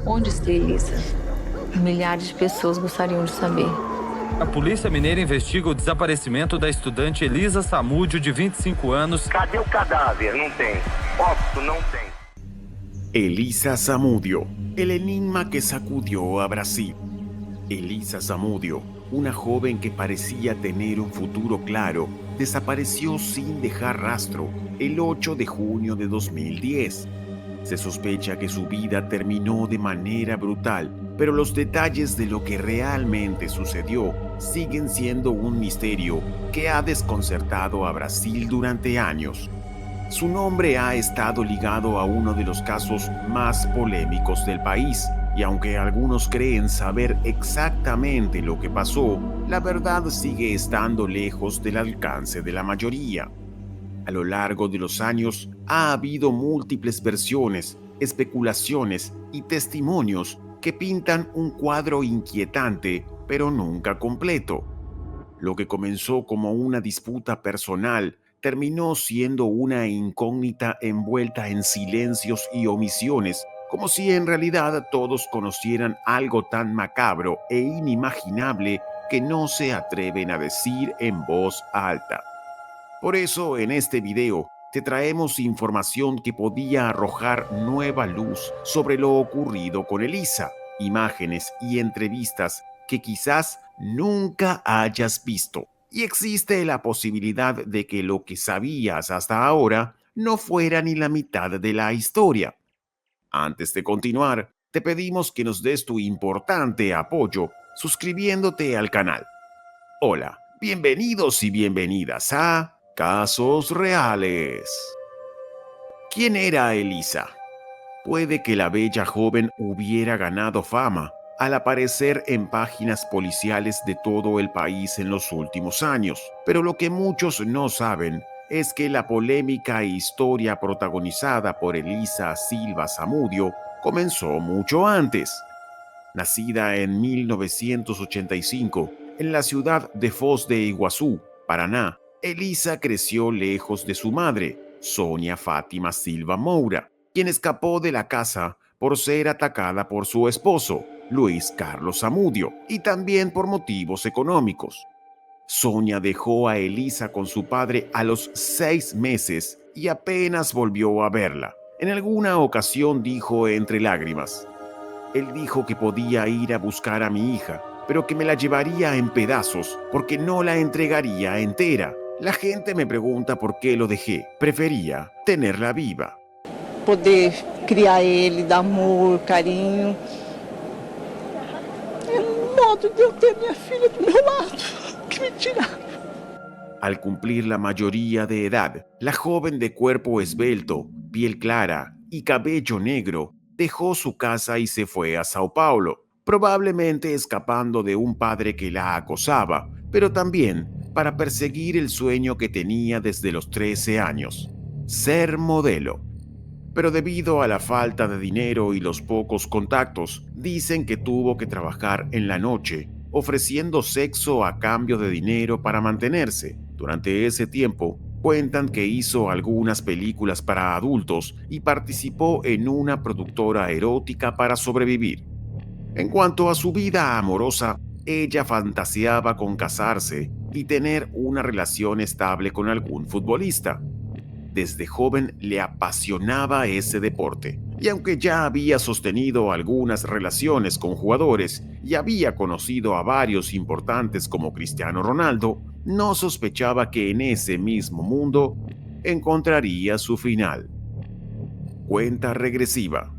Onde está Elisa? Milhares de pessoas gostariam de saber. A polícia mineira investiga o desaparecimento da estudante Elisa Samúdio, de 25 anos. Cadê o cadáver? Não tem. Óbito, não tem. Elisa Samúdio, el enigma que sacudió a Brasil. Elisa Samúdio, una joven que parecía tener un futuro claro, desapareció sin dejar rastro el 8 de junio de 2010. Se sospecha que su vida terminó de manera brutal, pero los detalles de lo que realmente sucedió siguen siendo un misterio que ha desconcertado a Brasil durante años. Su nombre ha estado ligado a uno de los casos más polémicos del país, y aunque algunos creen saber exactamente lo que pasó, la verdad sigue estando lejos del alcance de la mayoría. A lo largo de los años ha habido múltiples versiones, especulaciones y testimonios que pintan un cuadro inquietante, pero nunca completo. Lo que comenzó como una disputa personal terminó siendo una incógnita envuelta en silencios y omisiones, como si en realidad todos conocieran algo tan macabro e inimaginable que no se atreven a decir en voz alta. Por eso, en este video, te traemos información que podía arrojar nueva luz sobre lo ocurrido con Elisa, imágenes y entrevistas que quizás nunca hayas visto. Y existe la posibilidad de que lo que sabías hasta ahora no fuera ni la mitad de la historia. Antes de continuar, te pedimos que nos des tu importante apoyo suscribiéndote al canal. Hola, bienvenidos y bienvenidas a Casos Reales. ¿Quién era Elisa? Puede que la bella joven hubiera ganado fama al aparecer en páginas policiales de todo el país en los últimos años, pero lo que muchos no saben es que la polémica historia protagonizada por Elisa Silva Samúdio comenzó mucho antes. Nacida en 1985 en la ciudad de Foz de Iguazú, Paraná, Elisa creció lejos de su madre, Sonia Fátima Silva Moura, quien escapó de la casa por ser atacada por su esposo, Luis Carlos Samúdio, y también por motivos económicos. Sonia dejó a Elisa con su padre a los 6 meses y apenas volvió a verla. En alguna ocasión dijo entre lágrimas: él dijo que podía ir a buscar a mi hija, pero que me la llevaría en pedazos porque no la entregaría entera. La gente me pregunta por qué lo dejé. Prefería tenerla viva. Poder criar ele, dar amor, carinho. É um modo de eu ter minha filha do meu lado, que me tiraram. Al cumplir la mayoría de edad, la joven de cuerpo esbelto, piel clara y cabello negro dejó su casa y se fue a Sao Paulo, probablemente escapando de un padre que la acosaba, pero también para perseguir el sueño que tenía desde los 13 años: ser modelo. Pero debido a la falta de dinero y los pocos contactos, dicen que tuvo que trabajar en la noche, ofreciendo sexo a cambio de dinero para mantenerse. Durante ese tiempo, cuentan que hizo algunas películas para adultos y participó en una productora erótica para sobrevivir. En cuanto a su vida amorosa, ella fantaseaba con casarse y tener una relación estable con algún futbolista. Desde joven le apasionaba ese deporte, y aunque ya había sostenido algunas relaciones con jugadores y había conocido a varios importantes como Cristiano Ronaldo, no sospechaba que en ese mismo mundo encontraría su final. Cuenta regresiva.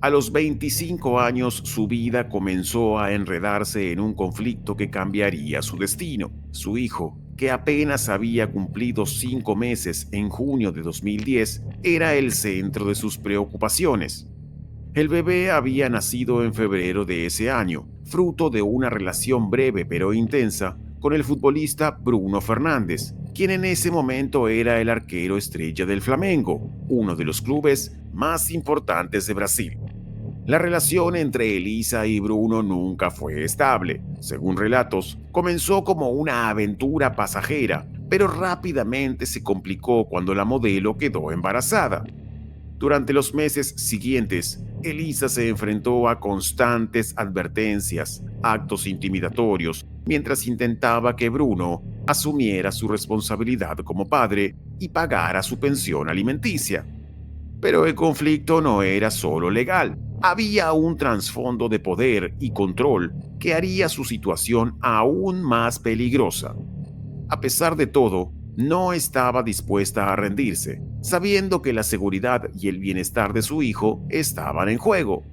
A los 25 años su vida comenzó a enredarse en un conflicto que cambiaría su destino. Su hijo, que apenas había cumplido 5 meses en junio de 2010, era el centro de sus preocupaciones. El bebé había nacido en febrero de ese año, fruto de una relación breve pero intensa con el futbolista Bruno Fernández, quien en ese momento era el arquero estrella del Flamengo, uno de los clubes más importantes de Brasil. La relación entre Elisa y Bruno nunca fue estable. Según relatos, comenzó como una aventura pasajera, pero rápidamente se complicó cuando la modelo quedó embarazada. Durante los meses siguientes, Elisa se enfrentó a constantes advertencias, actos intimidatorios, mientras intentaba que Bruno asumiera su responsabilidad como padre y pagara su pensión alimenticia. Pero el conflicto no era solo legal. Había un trasfondo de poder y control que haría su situación aún más peligrosa. A pesar de todo, no estaba dispuesta a rendirse, sabiendo que la seguridad y el bienestar de su hijo estaban en juego.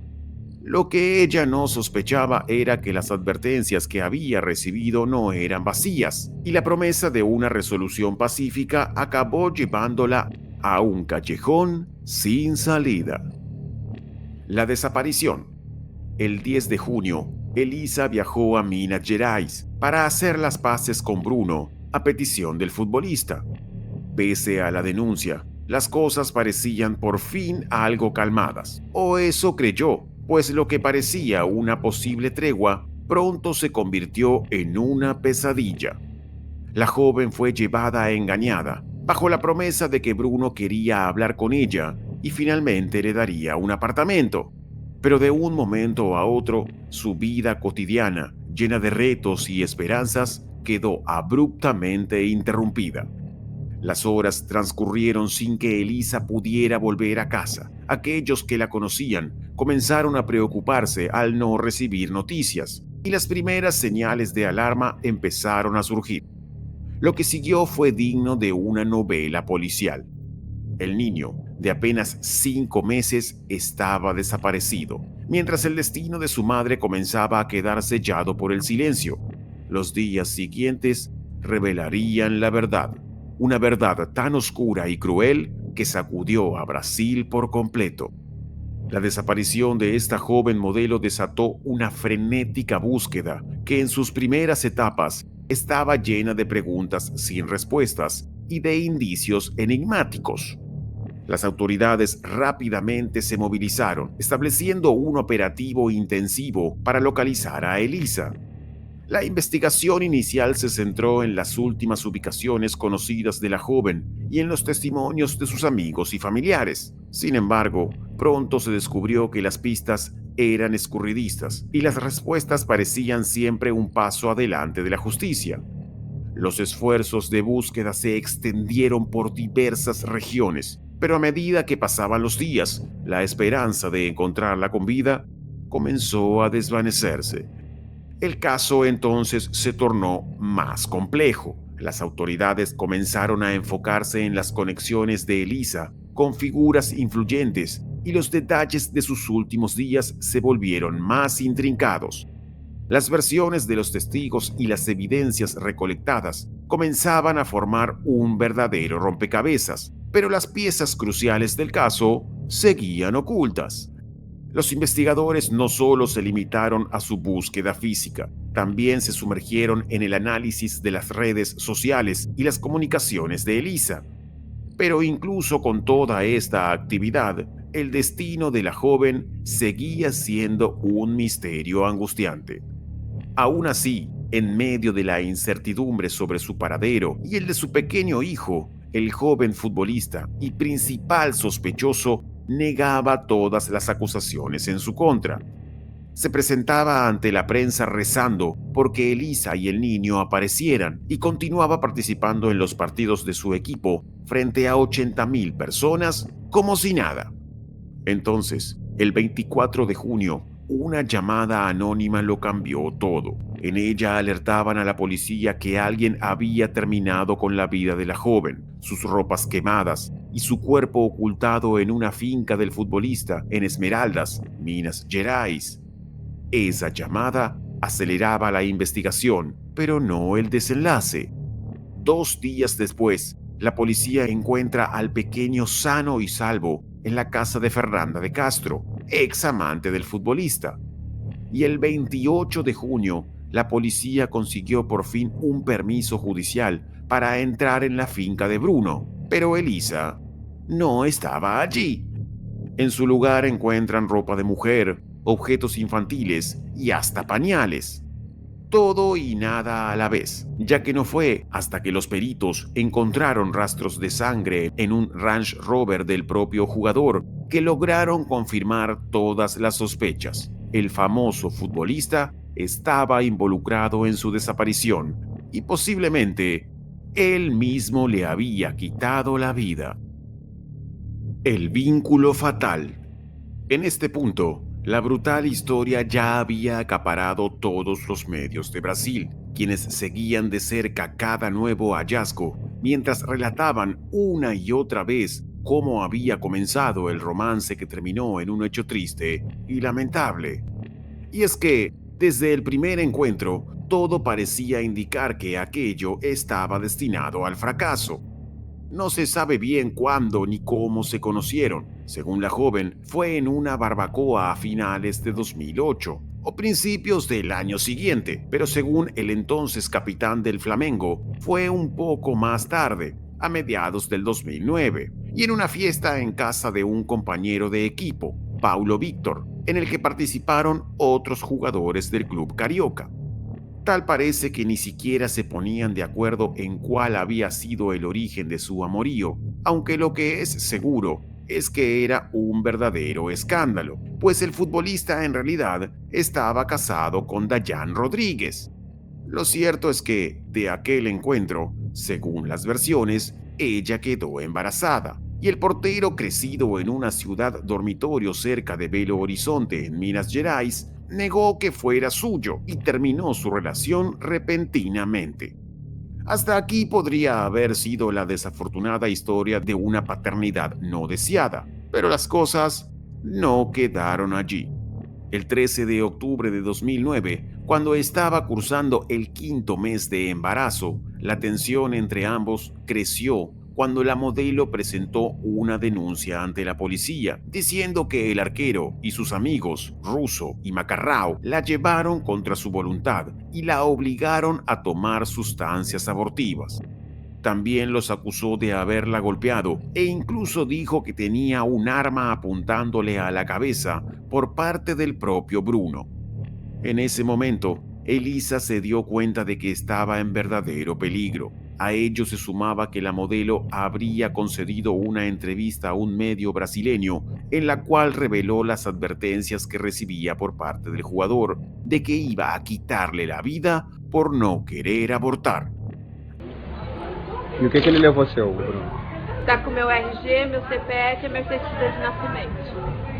Lo que ella no sospechaba era que las advertencias que había recibido no eran vacías, y la promesa de una resolución pacífica acabó llevándola a un callejón sin salida. La desaparición. El 10 de junio, Elisa viajó a Minas Gerais para hacer las paces con Bruno a petición del futbolista. Pese a la denuncia, las cosas parecían por fin algo calmadas, o eso creyó, pues lo que parecía una posible tregua pronto se convirtió en una pesadilla. La joven fue llevada engañada, bajo la promesa de que Bruno quería hablar con ella y finalmente le daría un apartamento. Pero de un momento a otro, su vida cotidiana, llena de retos y esperanzas, quedó abruptamente interrumpida. Las horas transcurrieron sin que Elisa pudiera volver a casa. Aquellos que la conocían comenzaron a preocuparse al no recibir noticias, y las primeras señales de alarma empezaron a surgir. Lo que siguió fue digno de una novela policial. El niño, de apenas 5 meses, estaba desaparecido, mientras el destino de su madre comenzaba a quedar sellado por el silencio. Los días siguientes revelarían la verdad, una verdad tan oscura y cruel que sacudió a Brasil por completo. La desaparición de esta joven modelo desató una frenética búsqueda que en sus primeras etapas estaba llena de preguntas sin respuestas y de indicios enigmáticos. Las autoridades rápidamente se movilizaron, estableciendo un operativo intensivo para localizar a Elisa. La investigación inicial se centró en las últimas ubicaciones conocidas de la joven y en los testimonios de sus amigos y familiares. Sin embargo, pronto se descubrió que las pistas eran escurridizas y las respuestas parecían siempre un paso adelante de la justicia. Los esfuerzos de búsqueda se extendieron por diversas regiones, pero a medida que pasaban los días, la esperanza de encontrarla con vida comenzó a desvanecerse. El caso entonces se tornó más complejo. Las autoridades comenzaron a enfocarse en las conexiones de Elisa con figuras influyentes y los detalles de sus últimos días se volvieron más intrincados. Las versiones de los testigos y las evidencias recolectadas comenzaban a formar un verdadero rompecabezas, pero las piezas cruciales del caso seguían ocultas. Los investigadores no solo se limitaron a su búsqueda física, también se sumergieron en el análisis de las redes sociales y las comunicaciones de Elisa. Pero incluso con toda esta actividad, el destino de la joven seguía siendo un misterio angustiante. Aún así, en medio de la incertidumbre sobre su paradero y el de su pequeño hijo, el joven futbolista y principal sospechoso negaba todas las acusaciones en su contra. Se presentaba ante la prensa rezando porque Elisa y el niño aparecieran y continuaba participando en los partidos de su equipo frente a 80,000 personas como si nada. Entonces, el 24 de junio, una llamada anónima lo cambió todo. En ella alertaban a la policía que alguien había terminado con la vida de la joven, sus ropas quemadas y su cuerpo ocultado en una finca del futbolista en Esmeraldas, Minas Gerais. Esa llamada aceleraba la investigación, pero no el desenlace. 2 días después, la policía encuentra al pequeño sano y salvo en la casa de Fernanda de Castro, ex amante del futbolista. Y el 28 de junio, la policía consiguió por fin un permiso judicial para entrar en la finca de Bruno, pero Elisa no estaba allí. En su lugar encuentran ropa de mujer, objetos infantiles y hasta pañales. todo y nada a la vez, ya que no fue hasta que los peritos encontraron rastros de sangre en un Range Rover del propio jugador que lograron confirmar todas las sospechas. El famoso futbolista estaba involucrado en su desaparición y posiblemente él mismo le había quitado la vida. El vínculo fatal. En este punto, la brutal historia ya había acaparado todos los medios de Brasil, quienes seguían de cerca cada nuevo hallazgo, mientras relataban una y otra vez cómo había comenzado el romance que terminó en un hecho triste y lamentable. Y es que, desde el primer encuentro, todo parecía indicar que aquello estaba destinado al fracaso. No se sabe bien cuándo ni cómo se conocieron. Según la joven, fue en una barbacoa a finales de 2008 o principios del año siguiente, pero según el entonces capitán del Flamengo, fue un poco más tarde, a mediados del 2009, y en una fiesta en casa de un compañero de equipo, Paulo Víctor, en el que participaron otros jugadores del club carioca. Tal parece que ni siquiera se ponían de acuerdo en cuál había sido el origen de su amorío, aunque lo que es seguro es que era un verdadero escándalo, pues el futbolista en realidad estaba casado con Dayan Rodríguez. Lo cierto es que, de aquel encuentro, según las versiones, ella quedó embarazada, y el portero, crecido en una ciudad dormitorio cerca de Belo Horizonte, en Minas Gerais, negó que fuera suyo y terminó su relación repentinamente. Hasta aquí podría haber sido la desafortunada historia de una paternidad no deseada, pero las cosas no quedaron allí. El 13 de octubre de 2009, cuando estaba cursando el 5º mes de embarazo, la tensión entre ambos creció cuando la modelo presentó una denuncia ante la policía, diciendo que el arquero y sus amigos, Russo y Macarrao, la llevaron contra su voluntad y la obligaron a tomar sustancias abortivas. También los acusó de haberla golpeado e incluso dijo que tenía un arma apuntándole a la cabeza por parte del propio Bruno. En ese momento, Elisa se dio cuenta de que estaba en verdadero peligro. A ello se sumaba que la modelo habría concedido una entrevista a un medio brasileño en la cual reveló las advertencias que recibía por parte del jugador de que iba a quitarle la vida por no querer abortar. E o que ele levou seu, Bruno? Tá com meu RG, meu CPF e meu certidão de nascimento.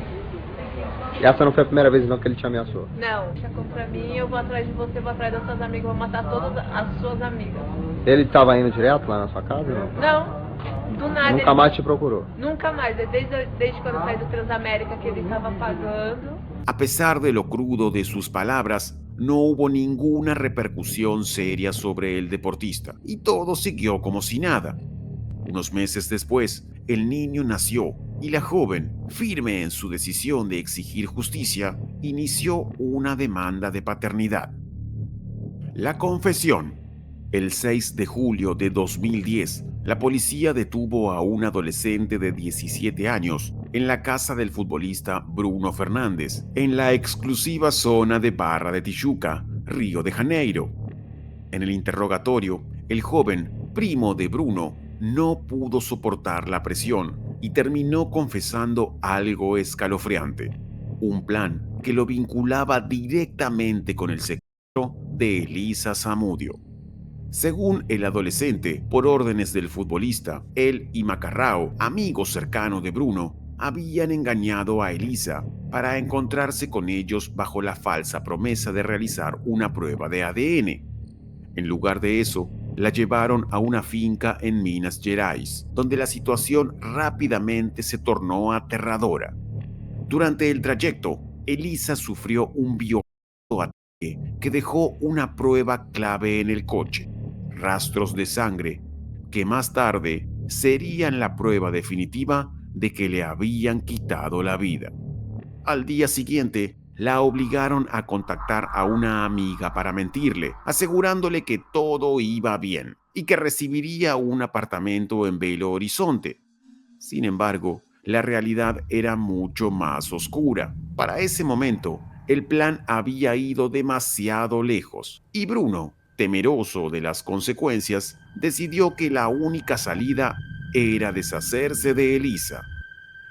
E essa não foi a primeira vez não que ele te ameaçou? Não, deixa contra mim, eu vou atrás de você, vou atrás das suas amigas, vou matar todas as suas amigas. Ele estava indo direto lá na sua casa? Não? Não, do nada. Nunca mais te procurou? Nunca mais, desde quando eu saí do Transamérica que ele estava pagando. A pesar de lo crudo de sus palabras, no hubo ninguna repercusión seria sobre el deportista y todo siguió como si nada. Unos meses después, el niño nació y la joven, firme en su decisión de exigir justicia, inició una demanda de paternidad. La confesión. El 6 de julio de 2010, la policía detuvo a un adolescente de 17 años en la casa del futbolista Bruno Fernández, en la exclusiva zona de Barra de Tijuca, Río de Janeiro. En el interrogatorio, el joven, primo de Bruno, no pudo soportar la presión y terminó confesando algo escalofriante, un plan que lo vinculaba directamente con el secuestro de Elisa Samudio. Según el adolescente, por órdenes del futbolista, él y Macarrao, amigo cercano de Bruno, habían engañado a Elisa para encontrarse con ellos bajo la falsa promesa de realizar una prueba de ADN. En lugar de eso, la llevaron a una finca en Minas Gerais, donde la situación rápidamente se tornó aterradora. Durante el trayecto, Elisa sufrió un violento ataque que dejó una prueba clave en el coche: rastros de sangre, que más tarde serían la prueba definitiva de que le habían quitado la vida. Al día siguiente, la obligaron a contactar a una amiga para mentirle, asegurándole que todo iba bien y que recibiría un apartamento en Belo Horizonte. Sin embargo, la realidad era mucho más oscura. Para ese momento, El plan había ido demasiado lejos y Bruno, temeroso de las consecuencias, decidió que la única salida era deshacerse de Elisa.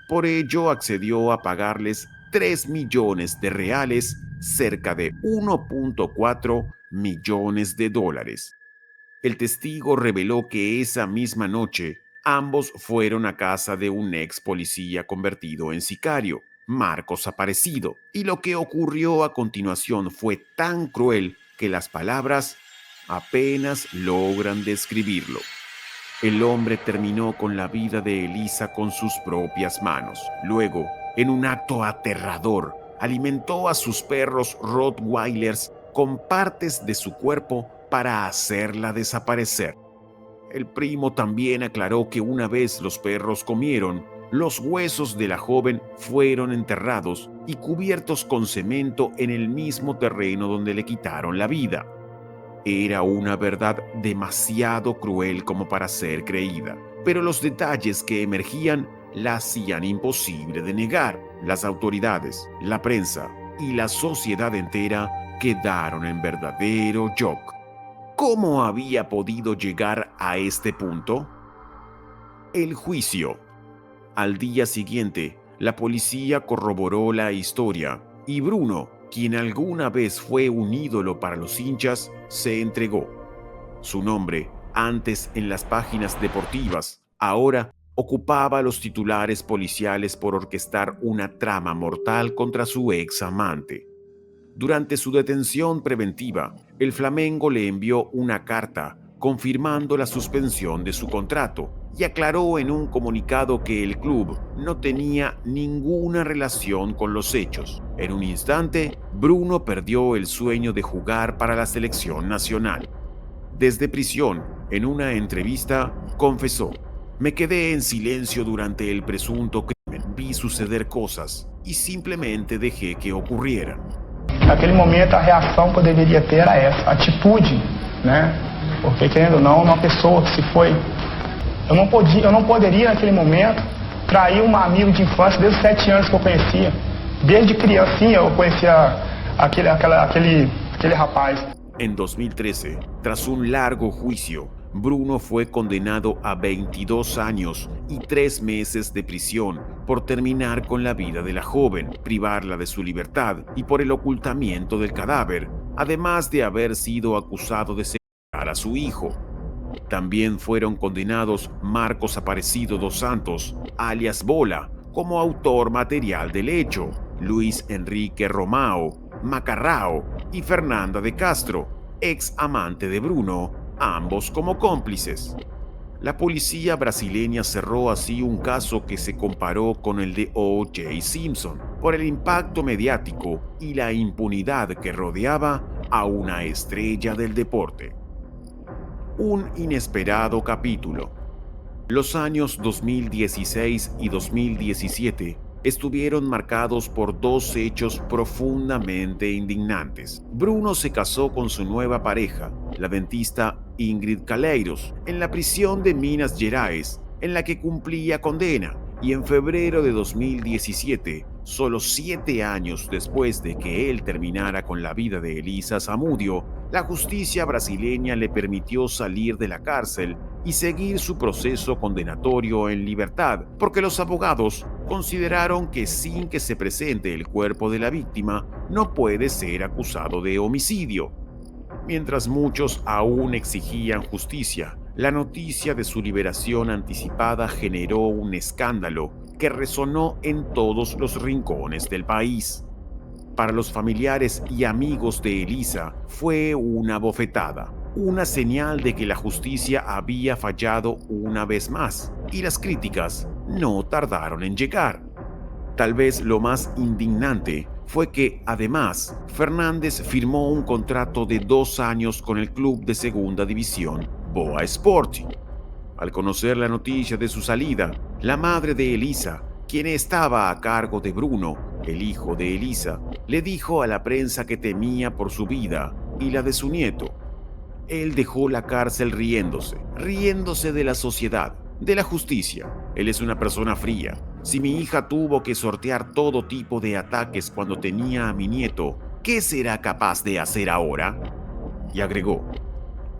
Por ello accedió a pagarles 3 millones de reales, cerca de 1.4 millones de dólares. El testigo reveló que esa misma noche ambos fueron a casa de un ex policía convertido en sicario, Marcos Aparecido, y lo que ocurrió a continuación fue tan cruel que las palabras apenas logran describirlo. El hombre terminó con la vida de Elisa con sus propias manos. Luego, en un acto aterrador, alimentó a sus perros Rottweilers con partes de su cuerpo para hacerla desaparecer. El primo también aclaró que una vez los perros comieron, los huesos de la joven fueron enterrados y cubiertos con cemento en el mismo terreno donde le quitaron la vida. Era una verdad demasiado cruel como para ser creída, pero los detalles que emergían la hacían imposible de negar. Las autoridades, la prensa y la sociedad entera quedaron en verdadero shock. ¿Cómo había podido llegar a este punto? El juicio. Al día siguiente, la policía corroboró la historia y Bruno, quien alguna vez fue un ídolo para los hinchas, se entregó. Su nombre, antes en las páginas deportivas, ahora ocupaba los titulares policiales por orquestar una trama mortal contra su ex amante. Durante su detención preventiva, el Flamengo le envió una carta confirmando la suspensión de su contrato y aclaró en un comunicado que el club no tenía ninguna relación con los hechos. En un instante, Bruno perdió el sueño de jugar para la selección nacional. Desde prisión, en una entrevista, confesó: "Me quedé en silencio durante el presunto crimen, vi suceder cosas y simplemente dejé que ocurrieran". Naquele momento a reação que eu deveria ter era essa, atitude, né? Porque querendo ou não, uma pessoa que se foi, eu não poderia naquele momento trair um amigo de infância desde os 7 anos que eu conhecia. Desde criancinha eu conhecia aquele rapaz. En 2013, tras un largo juicio, Bruno fue condenado a 22 años y 3 meses de prisión por terminar con la vida de la joven, privarla de su libertad y por el ocultamiento del cadáver, además de haber sido acusado de secuestrar a su hijo. También fueron condenados Marcos Aparecido dos Santos, alias Bola, como autor material del hecho, Luis Enrique Romao, Macarrao y Fernanda de Castro, ex amante de Bruno, ambos como cómplices. La policía brasileña cerró así un caso que se comparó con el de O.J. Simpson por el impacto mediático y la impunidad que rodeaba a una estrella del deporte. Un inesperado capítulo. Los años 2016 y 2017 estuvieron marcados por 2 hechos profundamente indignantes. Bruno se casó con su nueva pareja, la dentista Ingrid Calleiros, en la prisión de Minas Gerais, en la que cumplía condena, y en febrero de 2017, solo 7 años después de que él terminara con la vida de Elisa Zamudio, la justicia brasileña le permitió salir de la cárcel y seguir su proceso condenatorio en libertad, porque los abogados consideraron que sin que se presente el cuerpo de la víctima, no puede ser acusado de homicidio. Mientras muchos aún exigían justicia, la noticia de su liberación anticipada generó un escándalo que resonó en todos los rincones del país. Para los familiares y amigos de Elisa fue una bofetada, una señal de que la justicia había fallado una vez más, y las críticas no tardaron en llegar. Tal vez lo más indignante fue que, además, Fernández firmó un contrato de 2 años con el club de segunda división, Boa Sporting. Al conocer la noticia de su salida, la madre de Elisa, quien estaba a cargo de Bruno, el hijo de Elisa, le dijo a la prensa que temía por su vida y la de su nieto. Él dejó la cárcel riéndose de la sociedad, de la justicia. Él es una persona fría, Si mi hija tuvo que sortear todo tipo de ataques cuando tenía a mi nieto, ¿qué será capaz de hacer ahora? Y agregó,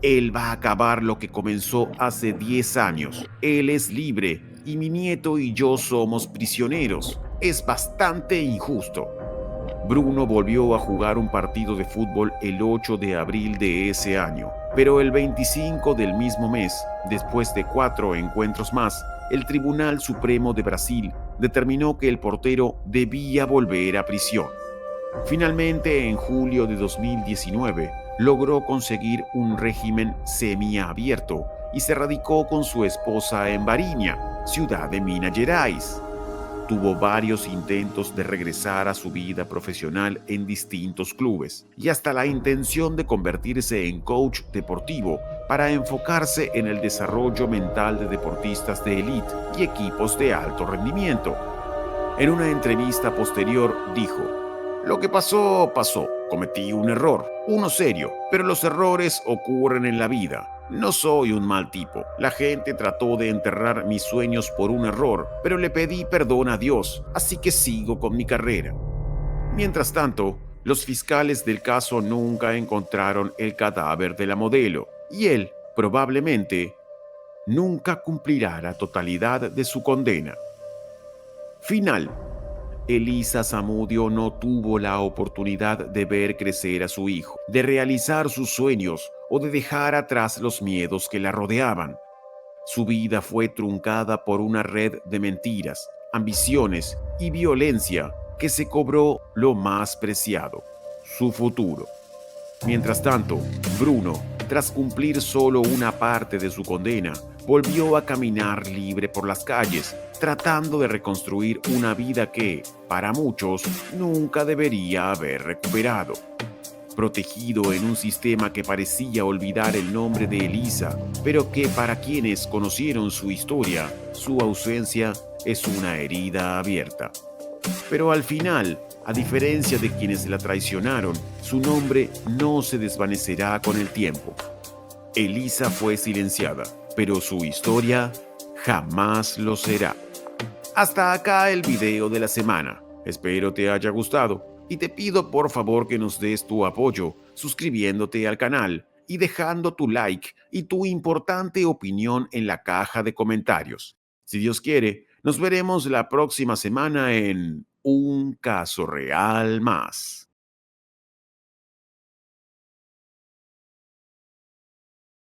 él va a acabar lo que comenzó hace 10 años. Él es libre y mi nieto y yo somos prisioneros. Es bastante injusto. Bruno volvió a jugar un partido de fútbol el 8 de abril de ese año, pero el 25 del mismo mes, después de 4 encuentros más, el Tribunal Supremo de Brasil determinó que el portero debía volver a prisión. Finalmente, en julio de 2019, logró conseguir un régimen semiabierto y se radicó con su esposa en Bariña, ciudad de Minas Gerais. Tuvo varios intentos de regresar a su vida profesional en distintos clubes y hasta la intención de convertirse en coach deportivo para enfocarse en el desarrollo mental de deportistas de élite y equipos de alto rendimiento. En una entrevista posterior dijo, lo que pasó, pasó. Cometí un error, uno serio, pero los errores ocurren en la vida. No soy un mal tipo. La gente trató de enterrar mis sueños por un error, pero le pedí perdón a Dios, así que sigo con mi carrera. Mientras tanto, los fiscales del caso nunca encontraron el cadáver de la modelo, y él, probablemente, nunca cumplirá la totalidad de su condena. Final. Elisa Zamudio no tuvo la oportunidad de ver crecer a su hijo, de realizar sus sueños o de dejar atrás los miedos que la rodeaban. Su vida fue truncada por una red de mentiras, ambiciones y violencia que se cobró lo más preciado, su futuro. Mientras tanto, Bruno, tras cumplir solo una parte de su condena, volvió a caminar libre por las calles, tratando de reconstruir una vida que, para muchos, nunca debería haber recuperado. Protegido en un sistema que parecía olvidar el nombre de Elisa, pero que para quienes conocieron su historia, su ausencia es una herida abierta. Pero al final, a diferencia de quienes la traicionaron, su nombre no se desvanecerá con el tiempo. Elisa fue silenciada, pero su historia jamás lo será. Hasta acá el video de la semana. Espero te haya gustado y te pido por favor que nos des tu apoyo suscribiéndote al canal y dejando tu like y tu importante opinión en la caja de comentarios. Si Dios quiere, nos veremos la próxima semana en Un Caso Real Más.